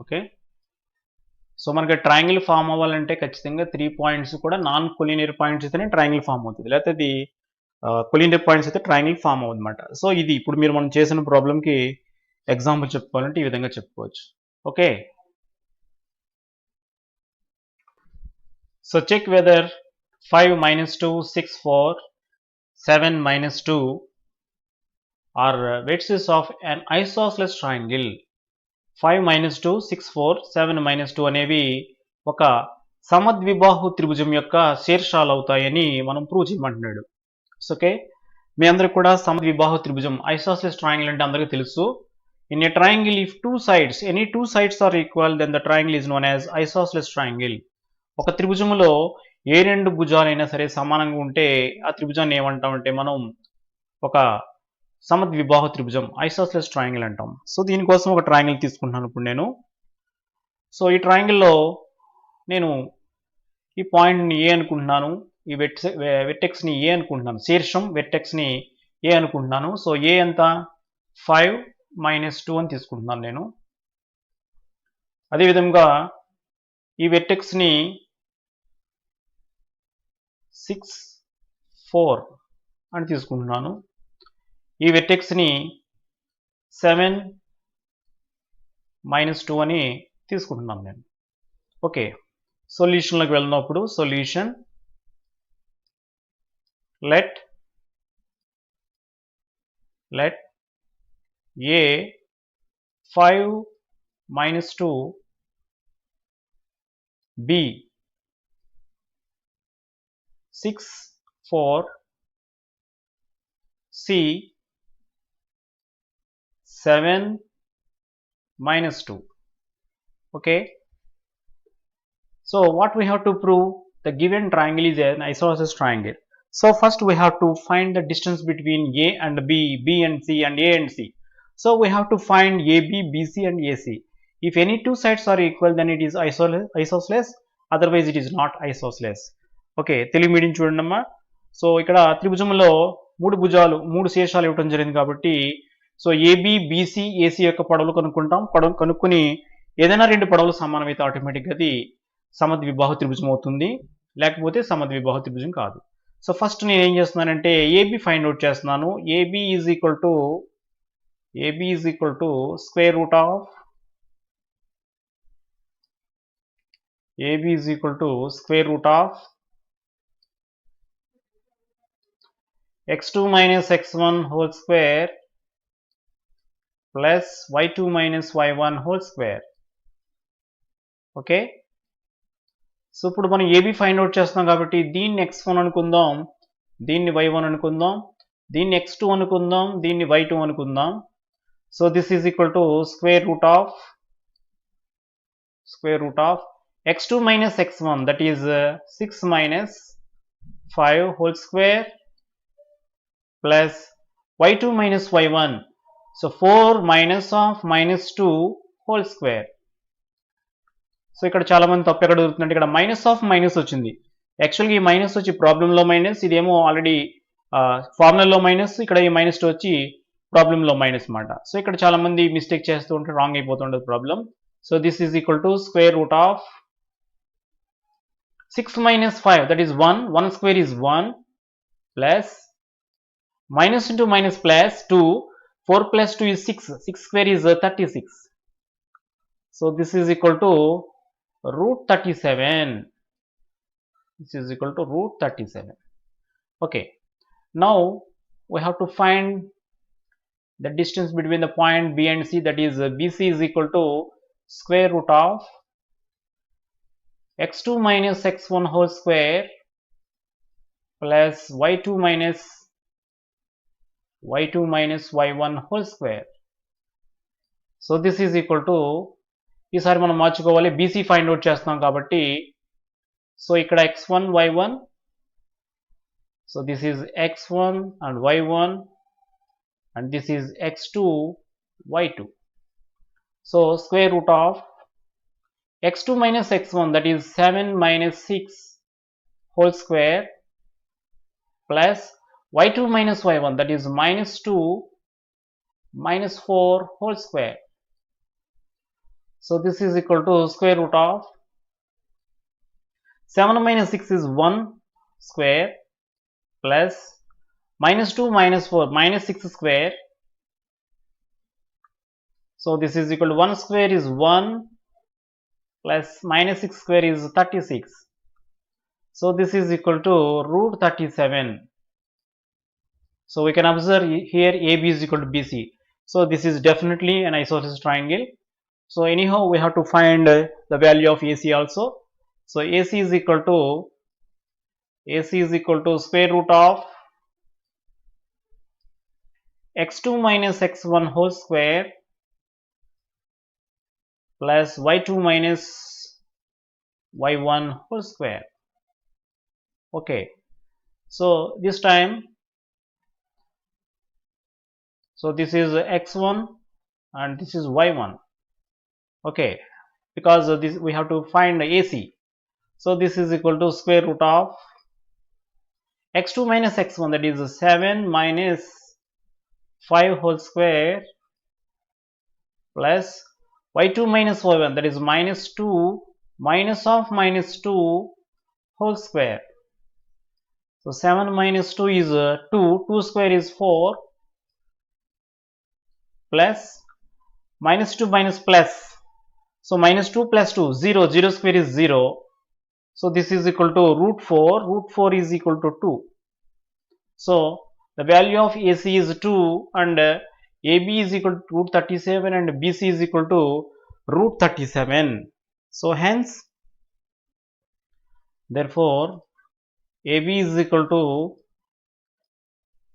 ఓకే, సో మనకి ట్రయాంగిల్ ఫామ్ అవ్వాలంటే ఖచ్చితంగా 3 పాయింట్స్ కూడా నాన్ కొలీనియర్ పాయింట్స్ అయితేనే ట్రయాంగిల్ ఫామ్ అవుతుంది, లేకపోతే అది కొలీనియర్ పాయింట్స్ అయితే ట్రయాంగిల్ ఫామ్ అవుతుంది అనమాట. సో ఇది ఇప్పుడు మీరు మనం చేసిన ప్రాబ్లంకి ఎగ్జాంపుల్ చెప్పుకోవాలంటే ఈ విధంగా చెప్పుకోవచ్చు. Okay, so check whether 5 - 2 6 4 7 - 2 are vertices of an isosceles triangle. 5 - 2 6 4 7 - 2 అనేవి ఒక సమద్విబాహు త్రిభుజం యొక్క శీర్షాలు అవుతాయని మనం ప్రూవ్ చేయమంటున్నాడు. ఓకే, మీ అందరికి కూడా సమద్విబాహు త్రిభుజం ఐసోసెలస్ ట్రయాంగిల్ అంటే అందరికీ తెలుసు. In a triangle if any two sides are equal then the triangle is known as isosceles triangle. ఒక త్రిభుజంలో ఏ 2 భుజాలైనా సరే సమానంగా ఉంటే ఆ త్రిభుజాన్ని ఏమంటామంటే మనం ఒక సమద్విబాహు త్రిభుజం ఐసోసెలస్ ట్రయాంగిల్ అంటాం. సో దీనికోసం ఒక ట్రయాంగిల్ తీసుకుంటున్నాను ఇప్పుడు నేను. సో ఈ ట్రయాంగిల్లో నేను ఈ పాయింట్ని ఏ అనుకుంటున్నాను, ఈ వెర్టెక్స్ని ఏ అనుకుంటున్నాను, శీర్షం వెర్టెక్స్ని ఏ అనుకుంటున్నాను. సో ఏ ఎంత 5 - 2 అని తీసుకుంటున్నాను నేను. అదేవిధంగా ఈ వెర్టెక్స్ని 6 4 అని తీసుకుంటున్నాను. ఈ వెర్టెక్స్ని 7 - 2 అని తీసుకుంటున్నాను నేను. ఓకే, సొల్యూషన్లోకి వెళ్ళినప్పుడు solution let A 5 - 2 B 6 4 C 7 - 2. Okay, so what we have to prove, the given triangle is an isosceles triangle. So first we have to find the distance between A and B, B and C and A and C. So we have to find AB, BC and AC. If any two sides are equal then it is isosceles, otherwise it is not isosceles. Okay, Telugu medium చూడండి అమ్మా. So ఇక్కడ త్రిభుజంలో 3 భుజాలు 3 శీర్షాలు ఇవ్వడం జరిగింది కాబట్టి so AB BC AC యొక్క పొడవులు కనుక్కొని ఏదైనా 2 పొడవులు సమానమైతే ఆటోమేటిక్గా అది సమద్విబాహు త్రిభుజం అవుతుంది, లేకపోతే సమద్విబాహు త్రిభుజం కాదు. సో ఫస్ట్ నేను ఏం చేస్తున్నానంటే ఏబి ఫైండ్ అవుట్ చేస్తున్నాను. AB is equal to square root of x2 - x1 whole square plus y2 - y1 whole square. Okay, so ఇప్పుడు మనం ఏబి ఫైండ్ అవుట్ చేస్తున్నాం కాబట్టి దీన్ని x1 అనుకుందాం, దీన్ని y1 అనుకుందాం, దీన్ని x2 అనుకుందాం, దీన్ని y2 అనుకుందాం. So this is equal to square root of x2 - x1 that is 6 - 5 whole square plus y2 minus y1. So 4 minus of minus 2 whole square. So ఇక్కడ చాలా మంది తప్పు ఎక్కడ దొరుకుతుందంటే ఇక్కడ మైనస్ ఆఫ్ మైనస్ వచ్చింది. యాక్చువల్గా ఈ మైనస్ వచ్చి ప్రాబ్లంలో మైనస్, ఇదేమో ఆల్రెడీ ఫార్ములాలో మైనస్, ఇక్కడ ఈ మైనస్ వచ్చి ప్రాబ్లంలో మైనస్ మాట. సో ఇక్కడ చాలా మంది మిస్టేక్ చేస్తూ ఉంటే రాంగ్ అయిపోతుండదు problem. So this is equal to square root of 6 minus 5, that is 1, 1 square is 1, plus minus into minus plus 2, 4 plus 2 is 6, 6 square is 36. So this is equal to root 37. This is equal to root 37. Okay, now we have to find the distance between the point B and C, that is BC is equal to square root of x2 minus x1 whole square plus y2 minus y1 whole square. So this is equal to, ఈసారి మనం మార్చుకోవాలి, BC find out చేస్తున్నాం కాబట్టి. So ఇక్కడ x1 y1, so this is x1 and y1 and this is x2 y2. So square root of x2 minus x1, that is 7 minus 6 whole square, plus y2 minus y1, that is minus 2 minus 4 whole square. So this is equal to square root of 7 minus 6 is 1 square, plus minus 2 minus 4 minus 6 square. So this is equal to 1 square is 1 plus minus 6 square is 36. So this is equal to root 37. So we can observe here AB is equal to BC. So this is definitely an isosceles triangle. So anyhow we have to find the value of AC also. So AC is equal to square root of x2 minus x1 whole square plus y2 minus y1 whole square. Okay, so this time, so this is x1 and this is y1. Okay, because this we have to find AC. So this is equal to square root of x2 minus x1, that is 7 minus 5 whole square, plus y2 minus y1, that is minus 2 minus of minus 2 whole square. So 7 minus 2 is 2, 2 square is 4, plus minus 2 minus plus. So minus 2 plus 2, 0, 0 square is 0. So this is equal to root 4, root 4 is equal to 2. So the value of AC is 2 and AB is equal to root 37 and BC is equal to root 37. So hence, therefore AB is equal to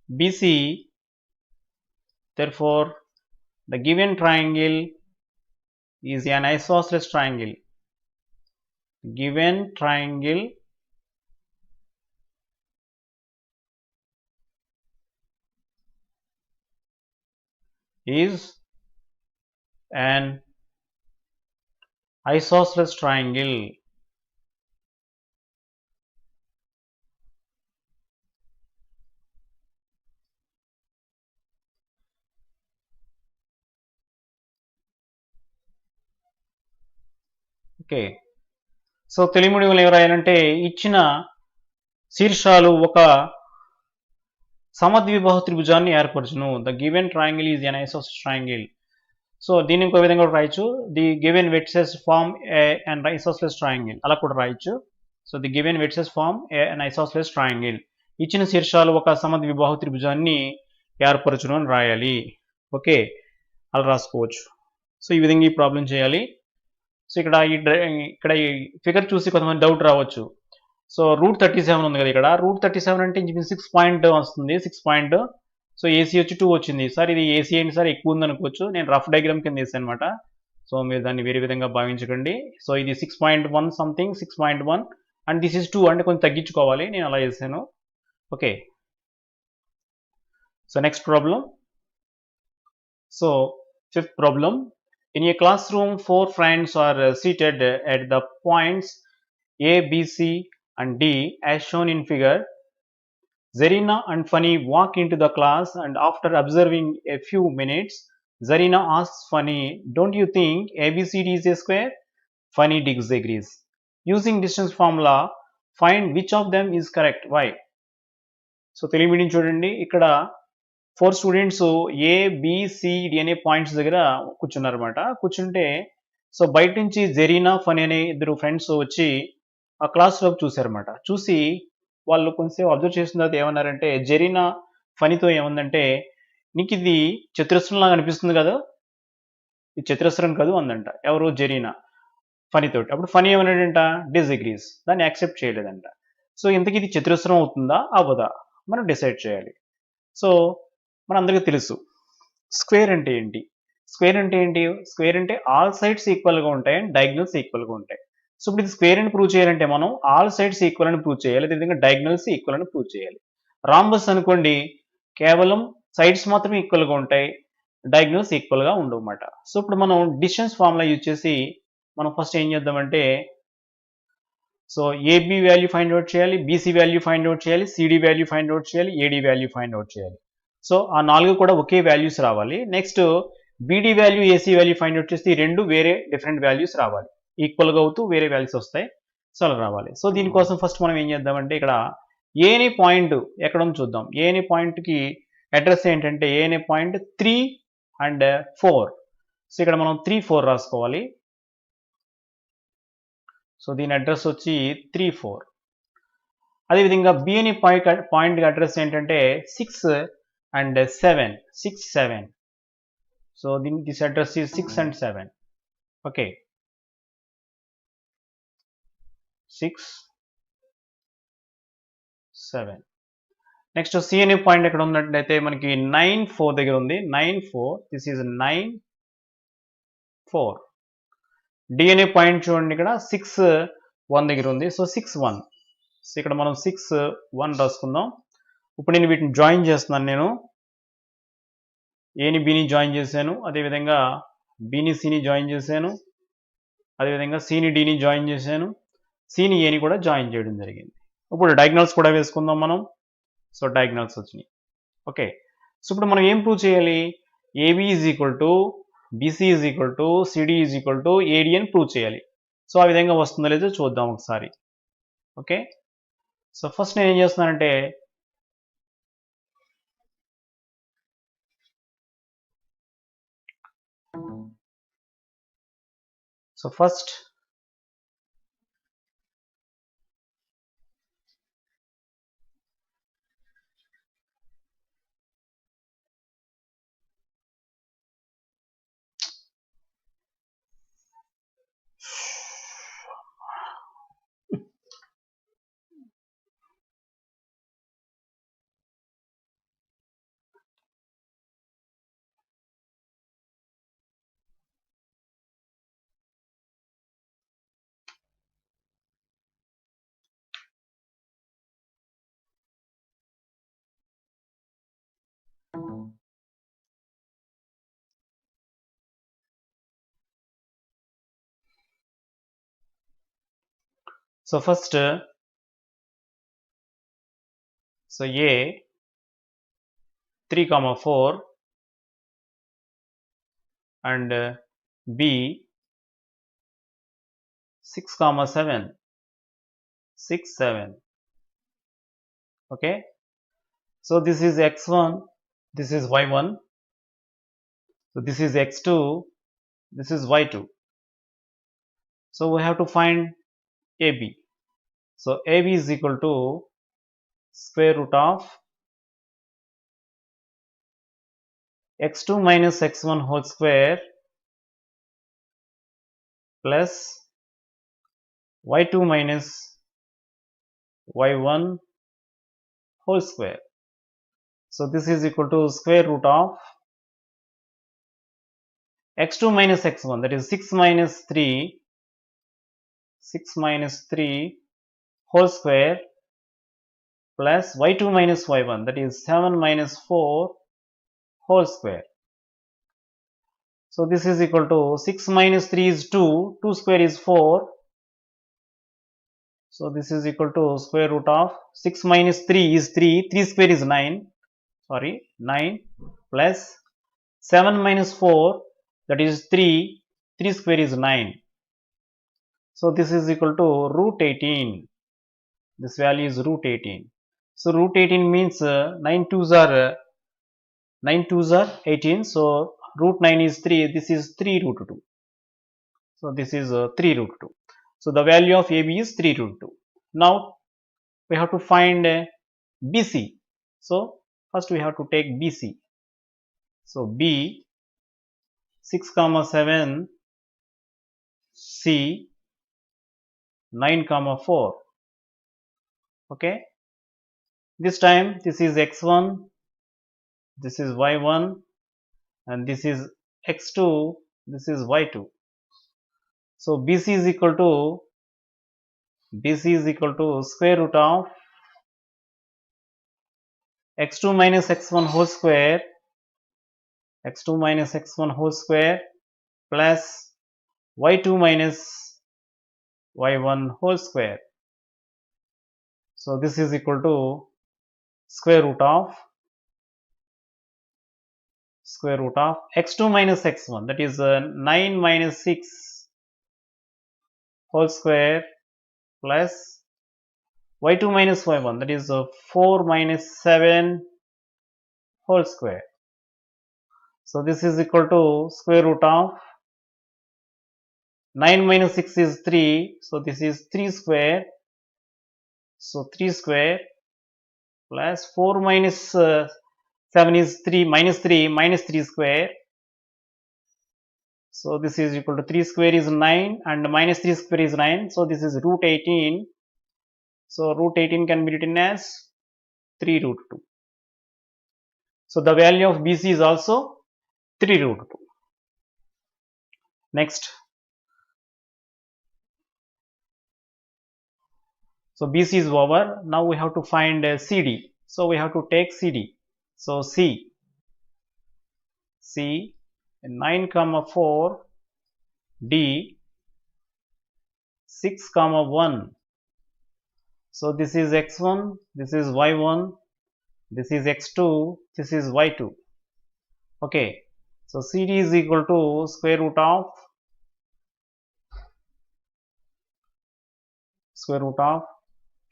BC. Therefore the given triangle is an isosceles triangle. Given triangle is an isosceles triangle. Okay, so Telugu మీడియంలో ఏం రాయాలంటే ఇచ్చిన శీర్షాలు ఒక సమద్విబాహు త్రిభుజాన్ని ఏర్పరచును. The given triangle is an isosceles triangle. So దీన్ని ఇంకో విధంగా కూడా రాయొచ్చు, the given vertices form an isosceles triangle, అలా కూడా రాయొచ్చు. So the given vertices form an isosceles triangle. ఇచ్చిన శీర్షాలు ఒక సమద్విబాహు త్రిభుజాన్ని ఏర్పరచును అని రాయాలి. ఓకే, అలా రాసుకోవచ్చు. సో ఈ విధంగా ఈ ప్రాబ్లం చేయాలి. సో ఇక్కడ ఈ ఫిగర్ చూసి కొంతమంది డౌట్ రావచ్చు. సో రూట్ 37 ఉంది కదా, ఇక్కడ రూట్ 37 అంటే 6 పాయింట్ వస్తుంది, 6 పాయింట్. సో ఏసీ వచ్చి 2 వచ్చింది. సార్ ఇది ఏసీ ఏంటి సార్, ఎక్కువ ఉంది అనుకోవచ్చు. నేను రఫ్ డయాగ్రామ్ కింద వేసాను అనమాట. సో మీరు దాన్ని వేరే విధంగా భావించకండి. సో ఇది 6.1 సంథింగ్, 6.1 అండ్ దిస్ ఇస్ 2 అంటే కొంచెం తగ్గించుకోవాలి, నేను అలా చేశాను. Okay, So next problem. So fifth problem. In a classroom, 4 friends are seated at the points A, B, C and D as shown in figure. Zarina and Funny walk into the class, and after observing a few minutes, Zarina asks Funny, "Don't you think ABCD is a square?" Funny disagrees. Using distance formula, find which of them is correct. Why? So Telugu medium చూడండి, ఇక్కడ 4 students A B C D అనే points దగ్గర కూర్చున్నారన్నమాట. కూర్చుంటే so బయట నుంచి Zareena funny అనే ఇద్దరు friends వచ్చి ఆ క్లాస్లోకి చూశారన్నమాట. చూసి వాళ్ళు కొంచెంసేపు అబ్జర్వ్ చేసిన తర్వాత ఏమన్నారంటే, జెరీనా ఫనీతో ఏముందంటే, నీకు ఇది చతురస్రంలాగా అనిపిస్తుంది కదా, ఇది చతురస్రం కాదు అందంట. ఎవరు? జెరీనా ఫనీతోటి. అప్పుడు ఫనీ ఏమన్నాడంట? డిసగ్రీస్, దాన్ని యాక్సెప్ట్ చేయలేదంట. సో ఇంతకీ ఇది చతురస్రం అవుతుందా అవ్వదా మనం డిసైడ్ చేయాలి. సో మనందరికీ తెలుసు స్క్వేర్ అంటే ఏంటి. స్క్వేర్ అంటే ఏంటి? స్క్వేర్ అంటే ఆల్ సైడ్స్ ఈక్వల్గా ఉంటాయి అండ్ డయాగ్నల్స్ ఈక్వల్గా ఉంటాయి. సో ఇప్పుడు ఇది స్క్వేర్ అని ప్రూవ్ చేయాలంటే మనం ఆల్ సైడ్స్ ఈక్వల్ అని ప్రూవ్ చేయాలి, అదేవిధంగా డయాగ్నల్స్ ఈక్వల్ అని ప్రూవ్ చేయాలి. రాంబస్ అనుకోండి, కేవలం సైడ్స్ మాత్రమే ఈక్వల్గా ఉంటాయి, డయాగ్నల్స్ ఈక్వల్గా ఉండవు అన్నమాట. సో ఇప్పుడు మనం డిస్టెన్స్ ఫార్ములా యూజ్ చేసి మనం ఫస్ట్ ఏం చేద్దామంటే, so AB value find out చేయాలి, బీసీ వాల్యూ ఫైండ్ అవుట్ చేయాలి, సిడి వాల్యూ ఫైండ్ అవుట్ చేయాలి, ఏడి వాల్యూ ఫైండ్ అవుట్ చేయాలి. సో ఆ 4 కూడా ఒకే వాల్యూస్ రావాలి. Next BD value, AC value find out చేస్తే ఈ రెండు వేరే డిఫరెంట్ వాల్యూస్ రావాలి, ఈక్వల్గా అవుతూ వేరే వాల్యూస్ వస్తాయి. సో అలా రావాలి. సో దీనికోసం ఫస్ట్ మనం ఏం చేద్దామంటే, ఇక్కడ ఏ అనే పాయింట్ ఎక్కడ ఉందో చూద్దాం. ఏ అనే పాయింట్కి అడ్రస్ ఏంటంటే, ఏ అనే పాయింట్ 3 అండ్ 4. సో ఇక్కడ మనం 3, 4 రాసుకోవాలి. సో దీని అడ్రస్ వచ్చి 3, 4. అదేవిధంగా బి అనే పాయింట్ అడ్రస్ ఏంటంటే 6 and 7, 6, 7. So this address is 6 and 7. Okay, 6, 7. Next C అనే పాయింట్ ఎక్కడ ఉన్నట్లయితే మనకి 9, 4 దగ్గర ఉంది. 9, 4, దిస్ ఈజ్ 9, 4. డి అనే పాయింట్ చూడండి, ఇక్కడ 6, 1 దగ్గర ఉంది. సో 6, 1. సో ఇక్కడ మనం 6, 1 రాసుకుందాం. ఇప్పుడు నేను వీటిని జాయిన్ చేస్తున్నాను. నేను ఏని బిని జాయిన్ చేశాను, అదేవిధంగా బిని సిని జాయిన్ చేశాను, అదేవిధంగా సిని డిని జాయిన్ చేశాను, సిని ఏని కూడా జాయిన్ చేయడం జరిగింది. ఇప్పుడు డయాగ్నల్స్ కూడా వేసుకుందాం మనం. సో డయాగ్నల్స్ వచ్చినాయి. ఓకే, సో ఇప్పుడు మనం ఏం ప్రూవ్ చేయాలి? AB is equal to BC is equal to CD is equal to AD అని ప్రూవ్ చేయాలి. సో ఆ విధంగా వస్తుందో లేదో చూద్దాం ఒకసారి. ఓకే, సో ఫస్ట్ నేను ఏం చేస్తున్నానంటే, so first so A 3, 4 and B 6, 7, 6, 7. Okay, so this is x1, this is y1, so this is x2, this is y2. So we have to find AB. So AB is equal to square root of x2 minus x1 whole square plus y2 minus y1 whole square. So this is equal to square root of x2 minus x1, that is 6 minus 3, 6 minus 3 whole square plus y2 minus y1, that is 7 minus 4 whole square. So this is equal to 6 minus 3 is 2, 2 square is 4. So this is equal to square root of 6 minus 3 is 3, 3 square is 9, 9 plus 7 minus 4, that is 3, 3 square is 9. So this is equal to root 18. This value is root 18. So root 18 means 9 twos are 18. So root 9 is 3. This is 3 root 2. So this is 3 root 2. So the value of AB is 3 root 2. Now we have to find BC. So first we have to take BC. So B 6 comma 7, C 9 comma 4. Okay. This time this is x1, this is y1, and this is x2, this is y2. So BC is equal to square root of x2 minus x1 whole square, plus y2 minus y1 whole square. So this is equal to square root of x2 minus x1, that is 9 minus 6 whole square, plus y2 minus y1, that is 4 minus 7 whole square. So this is equal to square root of 9 minus 6 is 3, so this is 3 square. So 3 square plus 4 minus 7 is 3 minus 3 square. So this is equal to 3 square is 9 and minus 3 square is 9. So this is root 18. So root 18 can be written as 3 root 2. So the value of BC is also 3 root 2. Next. So BC is over. Now we have to find CD. So we have to take CD. So C 9 comma 4, D 6 comma 1. So this is x1, this is y1, this is x2, this is y2. Okay. So CD is equal to square root of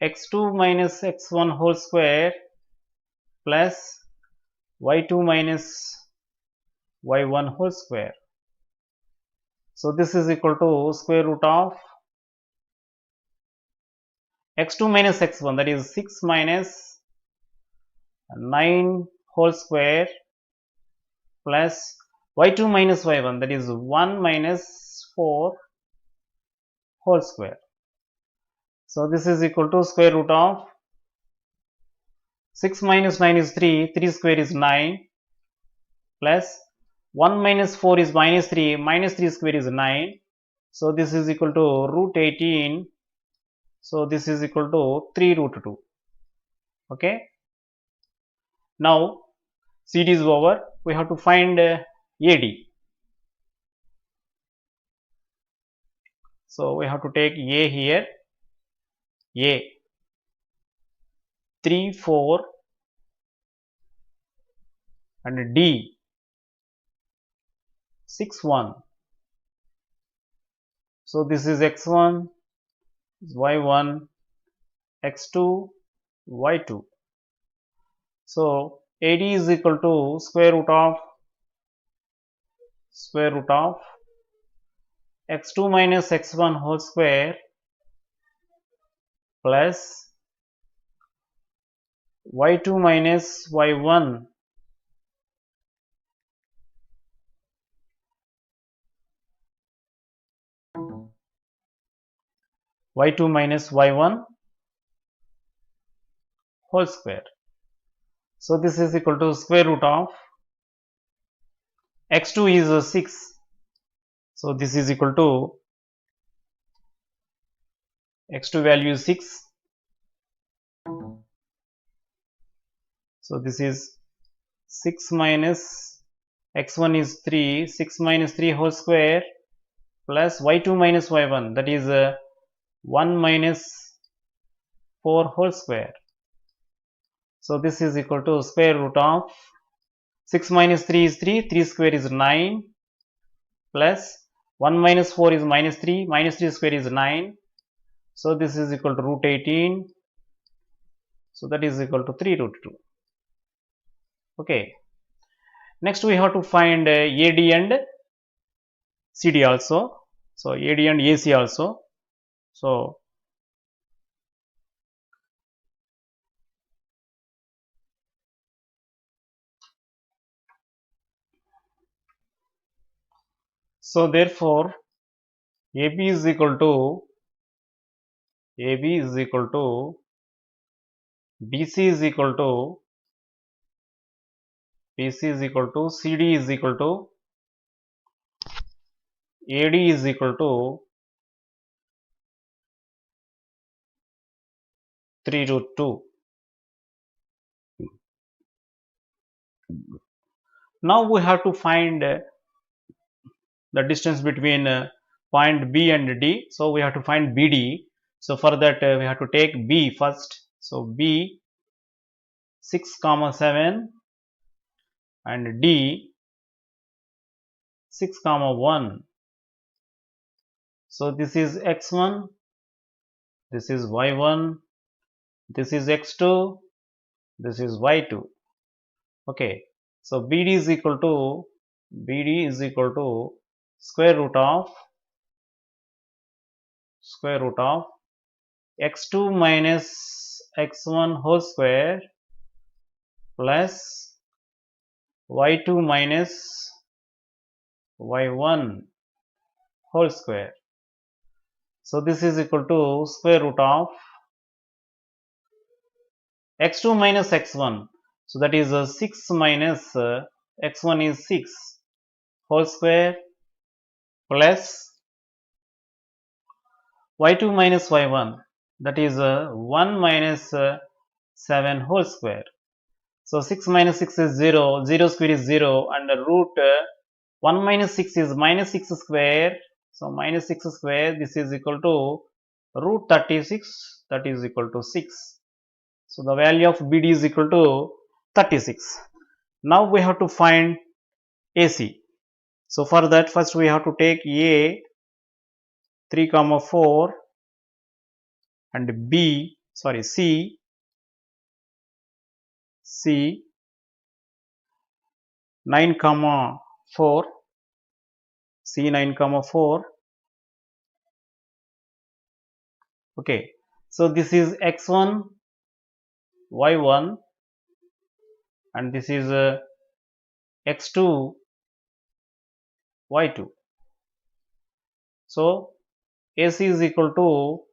x2 minus x1 whole square plus y2 minus y1 whole square. So this is equal to square root of x2 minus x1, that is 6 minus 9 whole square, plus y2 minus y1, that is 1 minus 4 whole square. So this is equal to square root of 6 minus 9 is 3, 3 square is 9, plus 1 minus 4 is minus 3 square is 9. So this is equal to root 18. So this is equal to 3 root 2. Okay. Now CD is over. We have to find AD. So we have to take A here. A 3, 4 and D 6, 1. So this is x1, y1, x2, y2. So AD is equal to square root of x2 minus x1 whole square plus y2 minus y1 minus y1 whole square. So this is equal to square root of x2 is 6. So this is equal to x2 value is 6. So this is 6 minus x1 is 3, 6 minus 3 whole square plus y2 minus y1, that is 1 minus 4 whole square. So this is equal to square root of 6 minus 3 is 3, 3 square is 9 plus 1 minus 4 is minus 3 square is 9. So this is equal to root 18. So that is equal to 3 root 2. Okay. Next we have to find AD and CD also. So AD and AC also. So therefore AB is equal to BC is equal to CD is equal to AD is equal to 3 root 2. Now we have to find the distance between point B and D. So we have to find BD. So for that we have to take B first. So B 6, 7 and D 6, 1. So this is x1, this is y1, this is x2, this is y2. Okay. So BD is equal to square root of x2 minus x1 whole square plus y2 minus y1 whole square. So this is equal to square root of x2 minus x1. So that is 6 minus x1 is 6 whole square plus y2 minus y1, that is 1 minus 7 whole square. So 6 minus 6 is 0, 0 square is 0, and the root 1 minus 6 is minus 6 square. So minus 6 square, this is equal to root 36, that is equal to 6. So the value of BD is equal to 36. Now we have to find AC. So for that, first we have to take A 3, 4 and C 9, 4, C 9, 4. Okay. So this is x1, y1, and this is x2, y2. So AC is equal to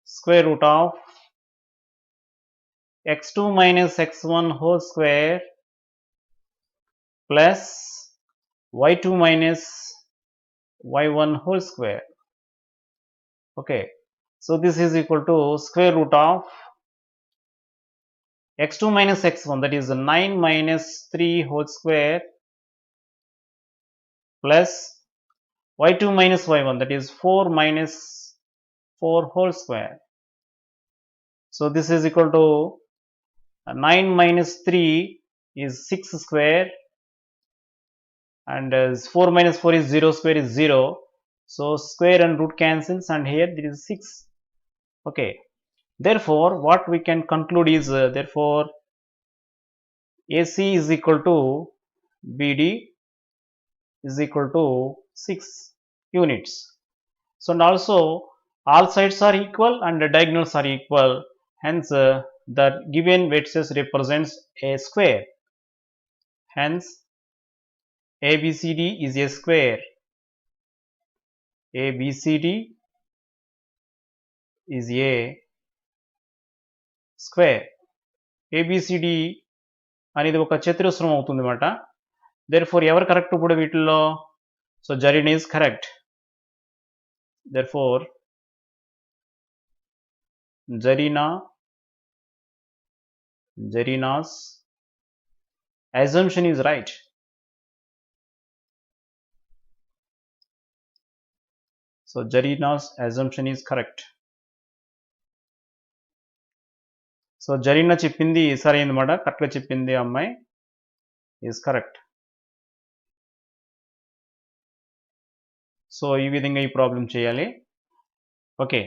square root of x2 minus x1 whole square plus y2 minus y1 whole square. Okay. So this is equal to square root of x2 minus x1, that is 9 minus 3 whole square plus y2 minus y1, that is 4 minus 4 whole square. So this is equal to 9 minus 3 is 6 square, and 4 minus 4 is 0 square is 0. So square and root cancels, and here there is 6. Okay. Therefore what we can conclude is therefore AC is equal to BD is equal to 6 units. So and also all sides are equal and the diagonals are equal, hence the given vertex represents a square, hence ABCD is a square. ABCD is a square. ABCD అనేది ఒక చతురస్రం అవుతుంది అన్నమాట. Therefore ఎవరు correct ఇప్పుడు వీటిల్లో? So Jarin is correct. Therefore Jarina's assumption is right. So Jarina's assumption is correct. So Zarina చెప్పింది సరైనమాట, కరెక్ట్గా చెప్పింది అమ్మాయి, ఈజ్ కరెక్ట్. సో ఈ విధంగా ఈ ప్రాబ్లం చేయాలి. ఓకే.